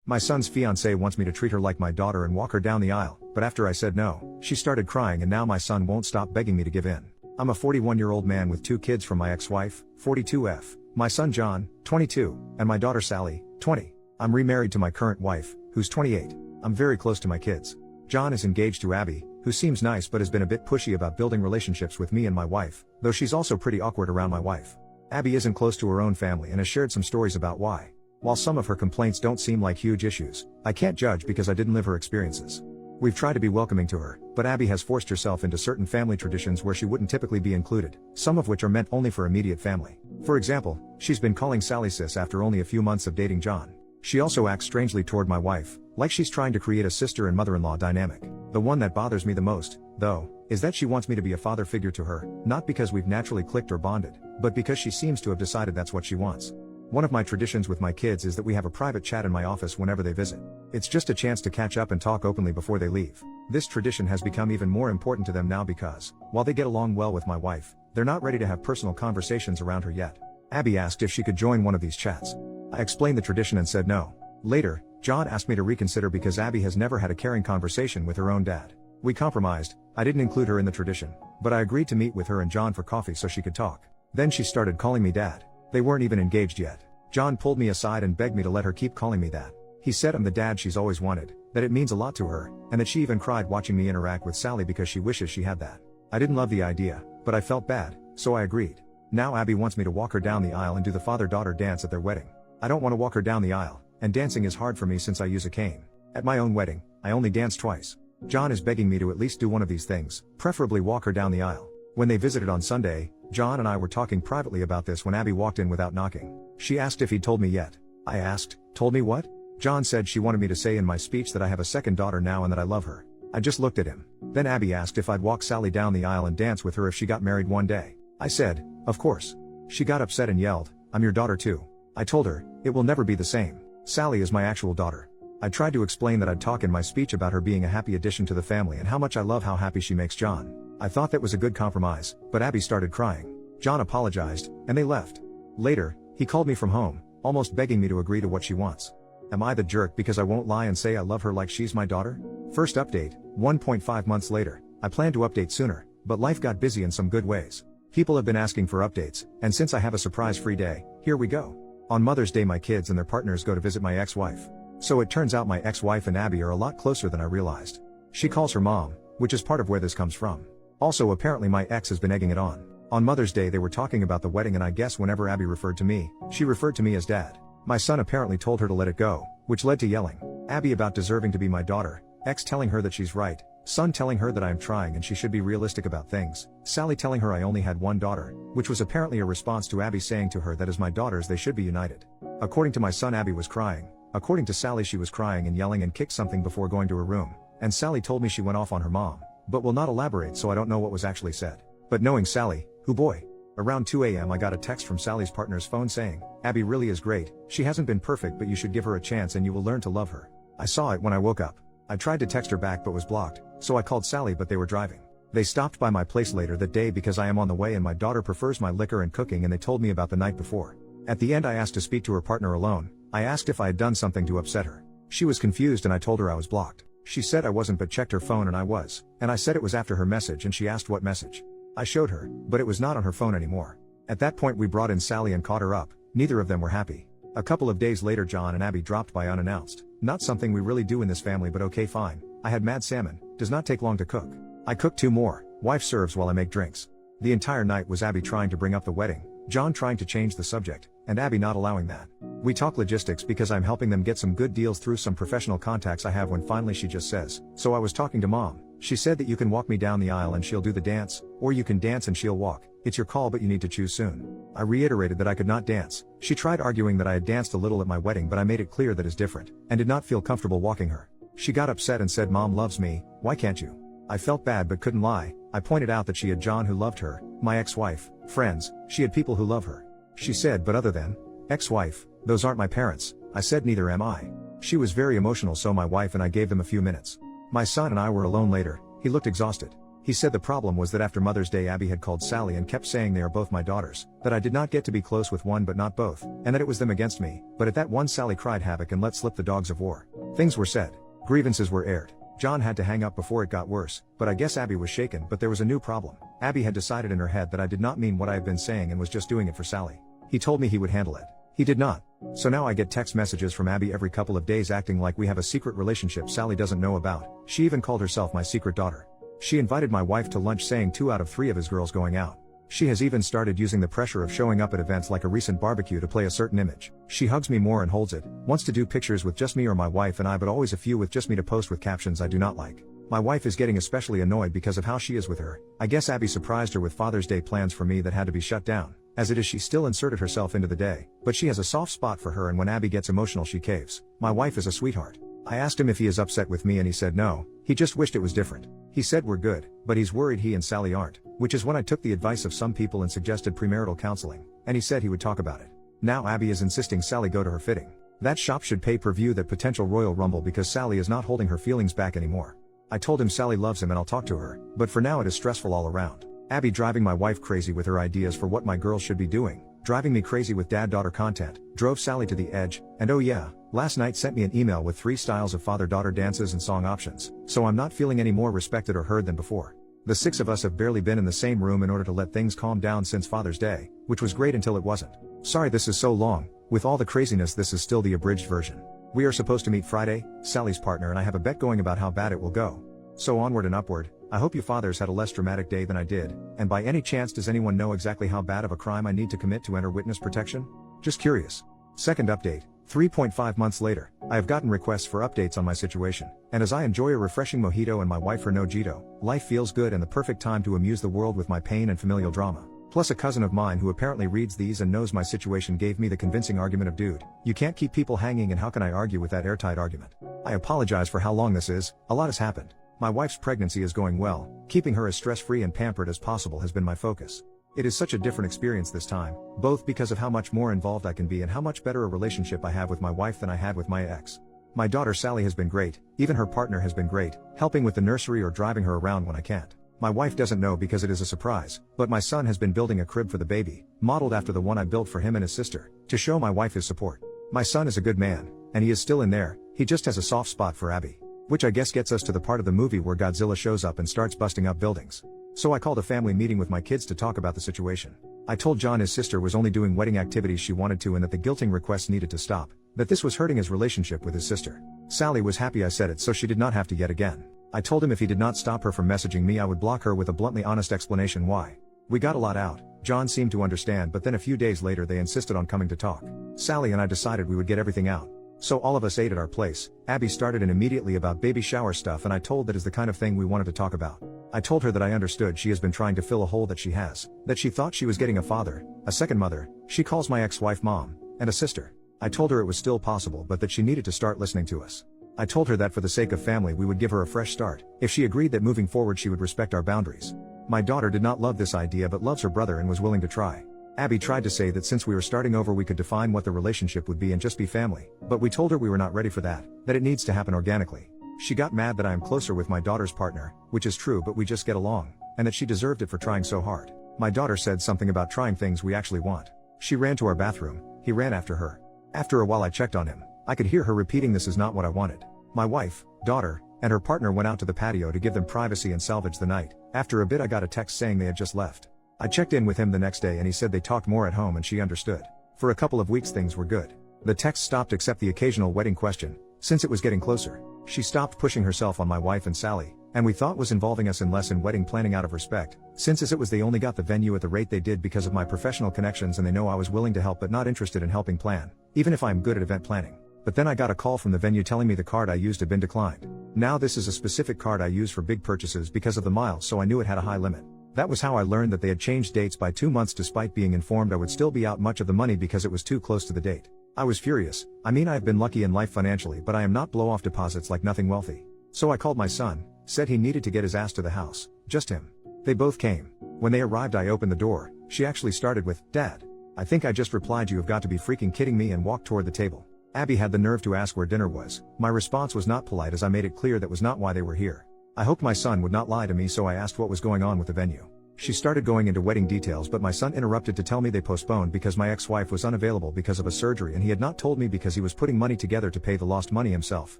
My son's fiancée wants me to treat her like my daughter and walk her down the aisle, but after I said no, she started crying and now my son won't stop begging me to give in. I'm a 41-year-old man with 2 kids from my ex-wife, 42F, my son John, 22, and my daughter Sally, 20. I'm remarried to my current wife, who's 28. I'm very close to my kids. John is engaged to Abby, who seems nice but has been a bit pushy about building relationships with me and my wife, though she's also pretty awkward around my wife. Abby isn't close to her own family and has shared some stories about why. While some of her complaints don't seem like huge issues, I can't judge because I didn't live her experiences. We've tried to be welcoming to her, but Abby has forced herself into certain family traditions where she wouldn't typically be included, some of which are meant only for immediate family. For example, she's been calling Sally sis after only a few months of dating John. She also acts strangely toward my wife, like she's trying to create a sister and mother-in-law dynamic. The one that bothers me the most, though, is that she wants me to be a father figure to her, not because we've naturally clicked or bonded, but because she seems to have decided that's what she wants. One of my traditions with my kids is that we have a private chat in my office whenever they visit. It's just a chance to catch up and talk openly before they leave. This tradition has become even more important to them now because, while they get along well with my wife, they're not ready to have personal conversations around her yet. Abby asked if she could join one of these chats. I explained the tradition and said no. Later, John asked me to reconsider because Abby has never had a caring conversation with her own dad. We compromised. I didn't include her in the tradition, but I agreed to meet with her and John for coffee so she could talk. Then she started calling me dad. They weren't even engaged yet. John pulled me aside and begged me to let her keep calling me that. He said I'm the dad she's always wanted, that it means a lot to her, and that she even cried watching me interact with Sally because she wishes she had that. I didn't love the idea, but I felt bad, so I agreed. Now Abby wants me to walk her down the aisle and do the father-daughter dance at their wedding. I don't want to walk her down the aisle, and dancing is hard for me since I use a cane. At my own wedding, I only danced twice. John is begging me to at least do one of these things, preferably walk her down the aisle. When they visited on Sunday, John and I were talking privately about this when Abby walked in without knocking. She asked if he'd told me yet. I asked, told me what? John said she wanted me to say in my speech that I have a second daughter now and that I love her. I just looked at him. Then Abby asked if I'd walk Sally down the aisle and dance with her if she got married one day. I said, of course. She got upset and yelled, I'm your daughter too. I told her, it will never be the same. Sally is my actual daughter. I tried to explain that I'd talk in my speech about her being a happy addition to the family and how much I love how happy she makes John. I thought that was a good compromise, but Abby started crying. John apologized, and they left. Later, he called me from home, almost begging me to agree to what she wants. Am I the jerk because I won't lie and say I love her like she's my daughter? First update, 1.5 months later. I planned to update sooner, but life got busy in some good ways. People have been asking for updates, and since I have a surprise-free day, here we go. On Mother's Day my kids and their partners go to visit my ex-wife. So it turns out my ex-wife and Abby are a lot closer than I realized. She calls her mom, which is part of where this comes from. Also apparently my ex has been egging it on. On Mother's Day they were talking about the wedding and I guess whenever Abby referred to me, she referred to me as dad. My son apparently told her to let it go, which led to yelling. Abby about deserving to be my daughter, ex telling her that she's right, son telling her that I'm trying and she should be realistic about things, Sally telling her I only had one daughter, which was apparently a response to Abby saying to her that as my daughters they should be united. According to my son Abby was crying, according to Sally she was crying and yelling and kicked something before going to her room, and Sally told me she went off on her mom, but will not elaborate so I don't know what was actually said. But knowing Sally, who boy. Around 2 a.m. I got a text from Sally's partner's phone saying, Abby really is great, she hasn't been perfect but you should give her a chance and you will learn to love her. I saw it when I woke up. I tried to text her back but was blocked, so I called Sally but they were driving. They stopped by my place later that day because I am on the way and my daughter prefers my liquor and cooking and they told me about the night before. At the end I asked to speak to her partner alone. I asked if I had done something to upset her. She was confused and I told her I was blocked. She said I wasn't but checked her phone and I was, and I said it was after her message and she asked what message. I showed her, but it was not on her phone anymore. At that point we brought in Sally and caught her up. Neither of them were happy. A couple of days later John and Abby dropped by unannounced. Not something we really do in this family but okay fine. I had mad salmon, does not take long to cook. I cooked 2 more, wife serves while I make drinks. The entire night was Abby trying to bring up the wedding, John trying to change the subject, and Abby not allowing that. We talk logistics because I'm helping them get some good deals through some professional contacts I have when finally she just says, so I was talking to mom. She said that you can walk me down the aisle and she'll do the dance, or you can dance and she'll walk. It's your call but you need to choose soon. I reiterated that I could not dance. She tried arguing that I had danced a little at my wedding but I made it clear that is different, and did not feel comfortable walking her. She got upset and said mom loves me, why can't you? I felt bad but couldn't lie. I pointed out that she had John who loved her, my ex-wife, friends, she had people who love her. She said but other than ex-wife, those aren't my parents. I said neither am I. She was very emotional so my wife and I gave them a few minutes. My son and I were alone later. He looked exhausted. He said the problem was that after Mother's Day Abby had called Sally and kept saying they are both my daughters, that I did not get to be close with one but not both, and that it was them against me, but at that one Sally cried havoc and let slip the dogs of war. Things were said. Grievances were aired. John had to hang up before it got worse, but I guess Abby was shaken, but there was a new problem. Abby had decided in her head that I did not mean what I had been saying and was just doing it for Sally. He told me he would handle it. He did not. So now I get text messages from Abby every couple of days acting like we have a secret relationship Sally doesn't know about. She even called herself my secret daughter. She invited my wife to lunch saying 2 out of 3 of his girls going out. She has even started using the pressure of showing up at events like a recent barbecue to play a certain image. She hugs me more and holds it, wants to do pictures with just me or my wife and I, but always a few with just me to post with captions I do not like. My wife is getting especially annoyed because of how she is with her. I guess Abby surprised her with Father's Day plans for me that had to be shut down. As it is, she still inserted herself into the day, but she has a soft spot for her and when Abby gets emotional she caves. My wife is a sweetheart. I asked him if he is upset with me and he said no, he just wished it was different. He said we're good, but he's worried he and Sally aren't, which is when I took the advice of some people and suggested premarital counseling, and he said he would talk about it. Now Abby is insisting Sally go to her fitting. That shop should pay per view that potential Royal Rumble because Sally is not holding her feelings back anymore. I told him Sally loves him and I'll talk to her, but for now it is stressful all around. Abby driving my wife crazy with her ideas for what my girls should be doing, driving me crazy with dad-daughter content, drove Sally to the edge, and oh yeah, last night sent me an email with 3 styles of father-daughter dances and song options, so I'm not feeling any more respected or heard than before. The 6 of us have barely been in the same room in order to let things calm down since Father's Day, which was great until it wasn't. Sorry this is so long, with all the craziness this is still the abridged version. We are supposed to meet Friday, Sally's partner and I have a bet going about how bad it will go. So onward and upward. I hope you fathers had a less dramatic day than I did, and by any chance does anyone know exactly how bad of a crime I need to commit to enter witness protection? Just curious. Second update, 3.5 months later, I have gotten requests for updates on my situation, and as I enjoy a refreshing mojito and my wife her nojito, life feels good and the perfect time to amuse the world with my pain and familial drama. Plus a cousin of mine who apparently reads these and knows my situation gave me the convincing argument of dude, you can't keep people hanging and how can I argue with that airtight argument? I apologize for how long this is, a lot has happened. My wife's pregnancy is going well, keeping her as stress-free and pampered as possible has been my focus. It is such a different experience this time, both because of how much more involved I can be and how much better a relationship I have with my wife than I had with my ex. My daughter Sally has been great, even her partner has been great, helping with the nursery or driving her around when I can't. My wife doesn't know because it is a surprise, but my son has been building a crib for the baby, modeled after the one I built for him and his sister, to show my wife his support. My son is a good man, and he is still in there, he just has a soft spot for Abby. Which I guess gets us to the part of the movie where Godzilla shows up and starts busting up buildings. So I called a family meeting with my kids to talk about the situation. I told John his sister was only doing wedding activities she wanted to and that the guilting requests needed to stop, that this was hurting his relationship with his sister. Sally was happy I said it so she did not have to yet again. I told him if he did not stop her from messaging me I would block her with a bluntly honest explanation why. We got a lot out, John seemed to understand but then a few days later they insisted on coming to talk. Sally and I decided we would get everything out. So all of us ate at our place. Abby started in immediately about baby shower stuff and I told that is the kind of thing we wanted to talk about. I told her that I understood she has been trying to fill a hole that she has, that she thought she was getting a father, a second mother, she calls my ex-wife mom, and a sister. I told her it was still possible but that she needed to start listening to us. I told her that for the sake of family we would give her a fresh start, if she agreed that moving forward she would respect our boundaries. My daughter did not love this idea but loves her brother and was willing to try. Abby tried to say that since we were starting over we could define what the relationship would be and just be family, but we told her we were not ready for that it needs to happen organically. She got mad that I am closer with my daughter's partner, which is true but we just get along, and that she deserved it for trying so hard. My daughter said something about trying things we actually want. She ran to our bathroom, he ran after her. After a while I checked on him, I could hear her repeating this is not what I wanted. My wife, daughter, and her partner went out to the patio to give them privacy and salvage the night. After a bit I got a text saying they had just left. I checked in with him the next day and he said they talked more at home and she understood. For a couple of weeks things were good. The text stopped except the occasional wedding question, since it was getting closer. She stopped pushing herself on my wife and Sally, and we thought was involving us in less in wedding planning out of respect, since as it was they only got the venue at the rate they did because of my professional connections and they know I was willing to help but not interested in helping plan, even if I'm good at event planning. But then I got a call from the venue telling me the card I used had been declined. Now this is a specific card I use for big purchases because of the miles so I knew it had a high limit. That was how I learned that they had changed dates by 2 months despite being informed I would still be out much of the money because it was too close to the date. I was furious. I mean I have been lucky in life financially but I am not blow off deposits like nothing wealthy. So I called my son, said he needed to get his ass to the house, just him. They both came. When they arrived I opened the door, she actually started with, "Dad." I think I just replied you have got to be freaking kidding me and walked toward the table. Abby had the nerve to ask where dinner was. My response was not polite as I made it clear that was not why they were here. I hoped my son would not lie to me, so I asked what was going on with the venue. She started going into wedding details, but my son interrupted to tell me they postponed because my ex-wife was unavailable because of a surgery, and he had not told me because he was putting money together to pay the lost money himself,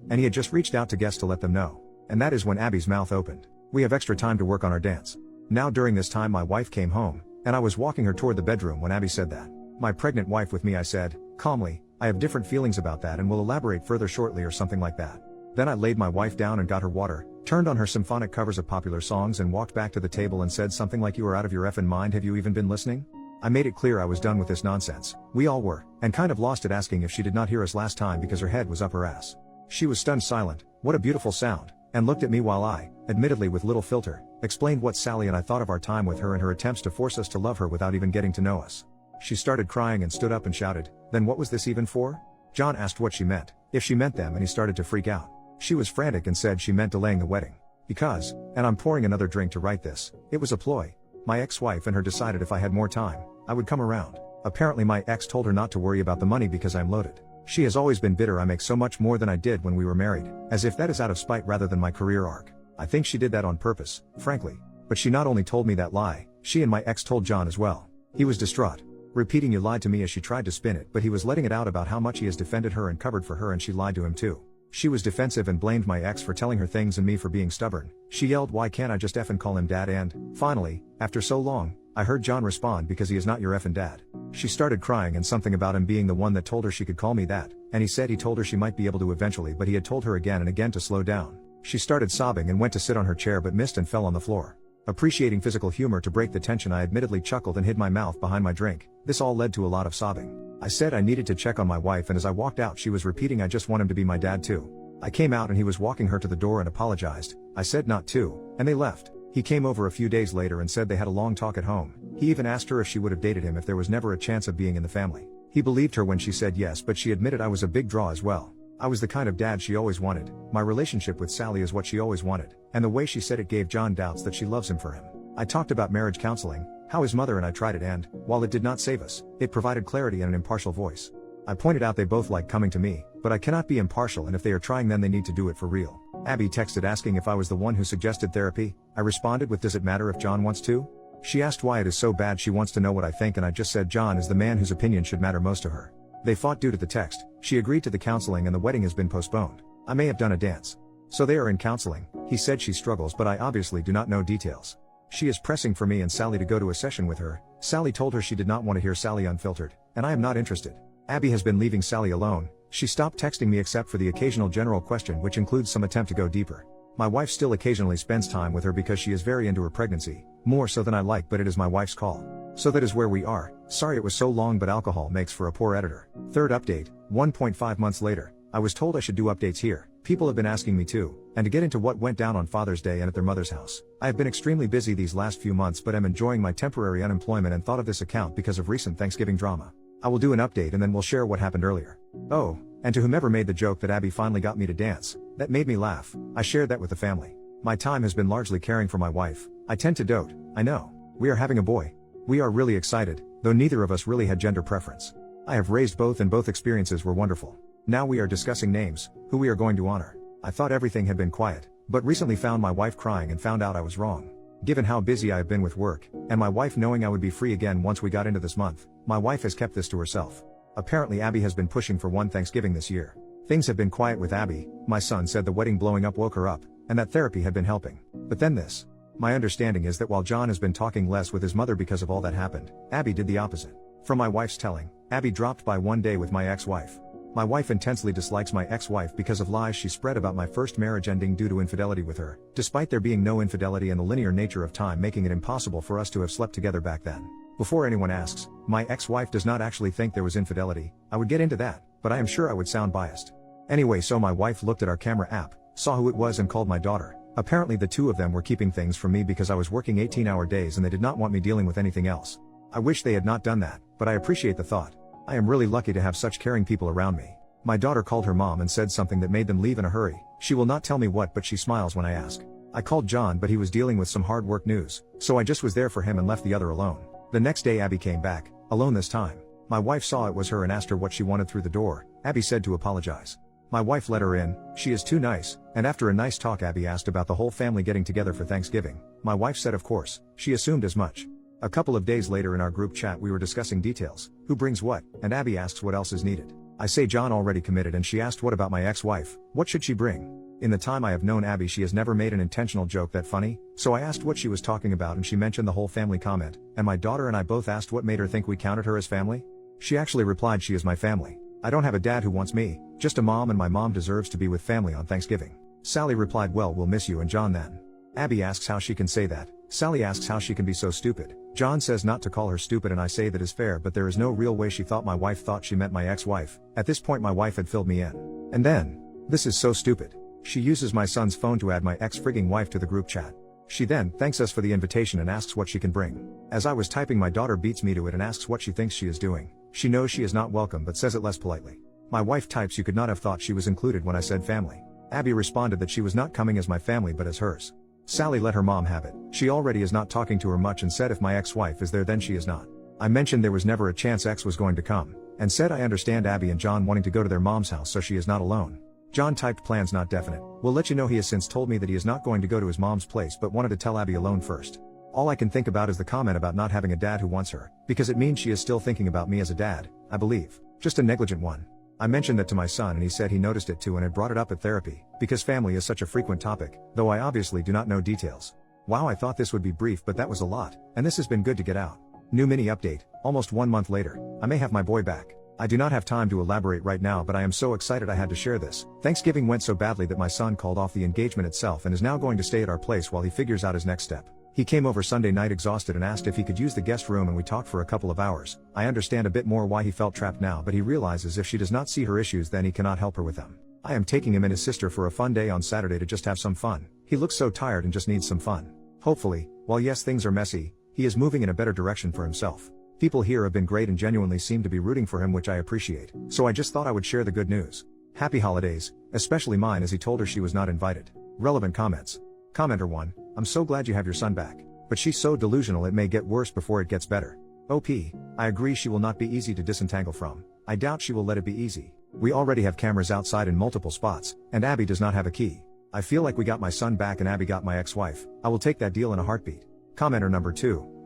and he had just reached out to guests to let them know. And that is when Abby's mouth opened. We have extra time to work on our dance. Now during this time my wife came home, and I was walking her toward the bedroom when Abby said that. My pregnant wife with me, I said, calmly, I have different feelings about that and will elaborate further shortly, or something like that. Then I laid my wife down and got her water, turned on her symphonic covers of popular songs, and walked back to the table and said something like, you are out of your effing mind, have you even been listening? I made it clear I was done with this nonsense. We all were, and kind of lost it, asking if she did not hear us last time because her head was up her ass. She was stunned silent, what a beautiful sound, and looked at me while I, admittedly with little filter, explained what Sally and I thought of our time with her and her attempts to force us to love her without even getting to know us. She started crying and stood up and shouted, then what was this even for? John asked what she meant, if she meant them, and he started to freak out. She was frantic and said she meant delaying the wedding. Because, and I'm pouring another drink to write this, it was a ploy. My ex-wife and her decided if I had more time, I would come around. Apparently my ex told her not to worry about the money because I'm loaded. She has always been bitter I make so much more than I did when we were married, as if that is out of spite rather than my career arc. I think she did that on purpose, frankly. But she not only told me that lie, she and my ex told John as well. He was distraught, repeating you lied to me as she tried to spin it, but he was letting it out about how much he has defended her and covered for her, and she lied to him too. She was defensive and blamed my ex for telling her things and me for being stubborn. She yelled, why can't I just effing call him dad? And, finally, after so long, I heard John respond, because he is not your effing dad. She started crying and something about him being the one that told her she could call me that, and he said he told her she might be able to eventually, but he had told her again and again to slow down. She started sobbing and went to sit on her chair but missed and fell on the floor. Appreciating physical humor to break the tension, I admittedly chuckled and hid my mouth behind my drink. This all led to a lot of sobbing. I said I needed to check on my wife, and as I walked out she was repeating, I just want him to be my dad too. I came out and he was walking her to the door and apologized. I said not to, and they left. He came over a few days later and said they had a long talk at home. He even asked her if she would have dated him if there was never a chance of being in the family. He believed her when she said yes, but she admitted I was a big draw as well. I was the kind of dad she always wanted. My relationship with Sally is what she always wanted, and the way she said it gave John doubts that she loves him for him. I talked about marriage counseling, how his mother and I tried it, and, while it did not save us, it provided clarity and an impartial voice. I pointed out they both like coming to me, but I cannot be impartial, and if they are trying then they need to do it for real. Abby texted asking if I was the one who suggested therapy. I responded with, does it matter if John wants to? She asked why it is so bad, she wants to know what I think, and I just said John is the man whose opinion should matter most to her. They fought due to the text. She agreed to the counseling and the wedding has been postponed. I may have done a dance. So they are in counseling. He said she struggles, but I obviously do not know details. She is pressing for me and Sally to go to a session with her. Sally told her she did not want to hear Sally unfiltered, and I am not interested. Abby has been leaving Sally alone. She stopped texting me except for the occasional general question, which includes some attempt to go deeper. My wife still occasionally spends time with her because she is very into her pregnancy, more so than I like, but it is my wife's call. So that is where we are. Sorry it was so long, but alcohol makes for a poor editor. Third update, 1.5 months later. I was told I should do updates here. People have been asking me to, and to get into what went down on Father's Day and at their mother's house. I have been extremely busy these last few months, but am enjoying my temporary unemployment and thought of this account because of recent Thanksgiving drama. I will do an update and then we'll share what happened earlier. Oh, and to whomever made the joke that Abby finally got me to dance, that made me laugh. I shared that with the family. My time has been largely caring for my wife. I tend to dote, I know. We are having a boy. We are really excited, though neither of us really had gender preference. I have raised both and both experiences were wonderful. Now we are discussing names, who we are going to honor. I thought everything had been quiet, but recently found my wife crying and found out I was wrong. Given how busy I have been with work, and my wife knowing I would be free again once we got into this month, my wife has kept this to herself. Apparently Abby has been pushing for one Thanksgiving this year. Things have been quiet with Abby. My son said the wedding blowing up woke her up, and that therapy had been helping. But then this. My understanding is that while John has been talking less with his mother because of all that happened, Abby did the opposite. From my wife's telling, Abby dropped by one day with my ex-wife. My wife intensely dislikes my ex-wife because of lies she spread about my first marriage ending due to infidelity with her, despite there being no infidelity and the linear nature of time making it impossible for us to have slept together back then. Before anyone asks, my ex-wife does not actually think there was infidelity. I would get into that, but I am sure I would sound biased. Anyway, so my wife looked at our camera app, saw who it was and called my daughter. Apparently the two of them were keeping things from me because I was working 18-hour days and they did not want me dealing with anything else. I wish they had not done that, but I appreciate the thought. I am really lucky to have such caring people around me. My daughter called her mom and said something that made them leave in a hurry. She will not tell me what, but she smiles when I ask. I called John, but he was dealing with some hard work news, so I just was there for him and left the other alone. The next day Abby came back, alone this time. My wife saw it was her and asked her what she wanted through the door. Abby said to apologize. My wife let her in, she is too nice, and after a nice talk Abby asked about the whole family getting together for Thanksgiving. My wife said of course, she assumed as much. A couple of days later in our group chat we were discussing details, who brings what, and Abby asks what else is needed. I say John already committed and she asked what about my ex-wife, what should she bring? In the time I have known Abby she has never made an intentional joke that funny, so I asked what she was talking about and she mentioned the whole family comment, and my daughter and I both asked what made her think we counted her as family? She actually replied she is my family. I don't have a dad who wants me, just a mom and my mom deserves to be with family on Thanksgiving. Sally replied well we'll miss you and John then. Abby asks how she can say that. Sally asks how she can be so stupid. John says not to call her stupid and I say that is fair but there is no real way she thought my wife thought she meant my ex-wife. At this point my wife had filled me in. And then, this is so stupid. She uses my son's phone to add my ex-frigging wife to the group chat. She then thanks us for the invitation and asks what she can bring. As I was typing my daughter beats me to it and asks what she thinks she is doing. She knows she is not welcome but says it less politely. My wife types you could not have thought she was included when I said family. Abby responded that she was not coming as my family but as hers. Sally let her mom have it. She already is not talking to her much and said if my ex-wife is there then she is not. I mentioned there was never a chance X was going to come, and said I understand Abby and John wanting to go to their mom's house so she is not alone. John typed plans not definite. We'll let you know he has since told me that he is not going to go to his mom's place but wanted to tell Abby alone first. All I can think about is the comment about not having a dad who wants her, because it means she is still thinking about me as a dad, I believe. Just a negligent one. I mentioned that to my son and he said he noticed it too and had brought it up at therapy, because family is such a frequent topic, though I obviously do not know details. Wow, I thought this would be brief but that was a lot, and this has been good to get out. New mini update, almost 1 month later, I may have my boy back. I do not have time to elaborate right now but I am so excited I had to share this. Thanksgiving went so badly that my son called off the engagement itself and is now going to stay at our place while he figures out his next step. He came over Sunday night exhausted and asked if he could use the guest room and we talked for a couple of hours. I understand a bit more why he felt trapped now but he realizes if she does not see her issues then he cannot help her with them. I am taking him and his sister for a fun day on Saturday to just have some fun. He looks so tired and just needs some fun. Hopefully, while yes things are messy, he is moving in a better direction for himself. People here have been great and genuinely seem to be rooting for him which I appreciate, so I just thought I would share the good news. Happy holidays, especially mine as he told her she was not invited. Relevant comments. Commenter 1, I'm so glad you have your son back. But she's so delusional it may get worse before it gets better. OP, I agree she will not be easy to disentangle from. I doubt she will let it be easy. We already have cameras outside in multiple spots, and Abby does not have a key. I feel like we got my son back and Abby got my ex-wife. I will take that deal in a heartbeat. Commenter number 2,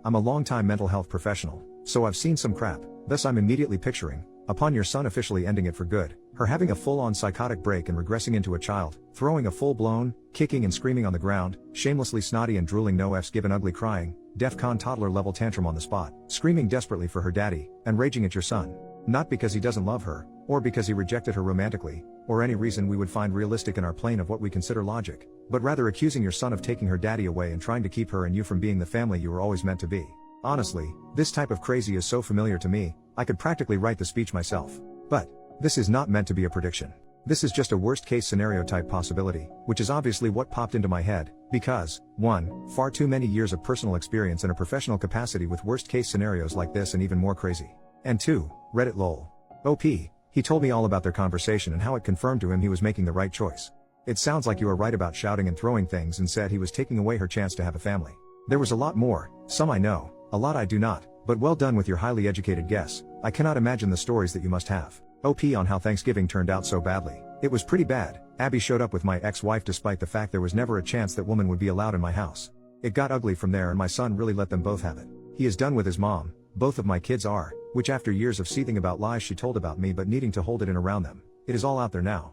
I'm a long-time mental health professional, so I've seen some crap, thus I'm immediately picturing, upon your son officially ending it for good, her having a full-on psychotic break and regressing into a child, throwing a full-blown, kicking and screaming on the ground, shamelessly snotty and drooling no F's given ugly crying, DEFCON toddler level tantrum on the spot, screaming desperately for her daddy, and raging at your son. Not because he doesn't love her, or because he rejected her romantically, or any reason we would find realistic in our plane of what we consider logic, but rather accusing your son of taking her daddy away and trying to keep her and you from being the family you were always meant to be. Honestly, this type of crazy is so familiar to me, I could practically write the speech myself. But this is not meant to be a prediction. This is just a worst-case scenario type possibility, which is obviously what popped into my head, because, 1, far too many years of personal experience in a professional capacity with worst-case scenarios like this and even more crazy. And 2, Reddit lol. OP, he told me all about their conversation and how it confirmed to him he was making the right choice. It sounds like you are right about shouting and throwing things and said he was taking away her chance to have a family. There was a lot more, some I know, a lot I do not, but well done with your highly educated guess. I cannot imagine the stories that you must have. OP on how Thanksgiving turned out so badly. It was pretty bad. Abby showed up with my ex-wife despite the fact there was never a chance that woman would be allowed in my house. It got ugly from there and my son really let them both have it. He is done with his mom, both of my kids are, which after years of seething about lies she told about me but needing to hold it in around them, it is all out there now.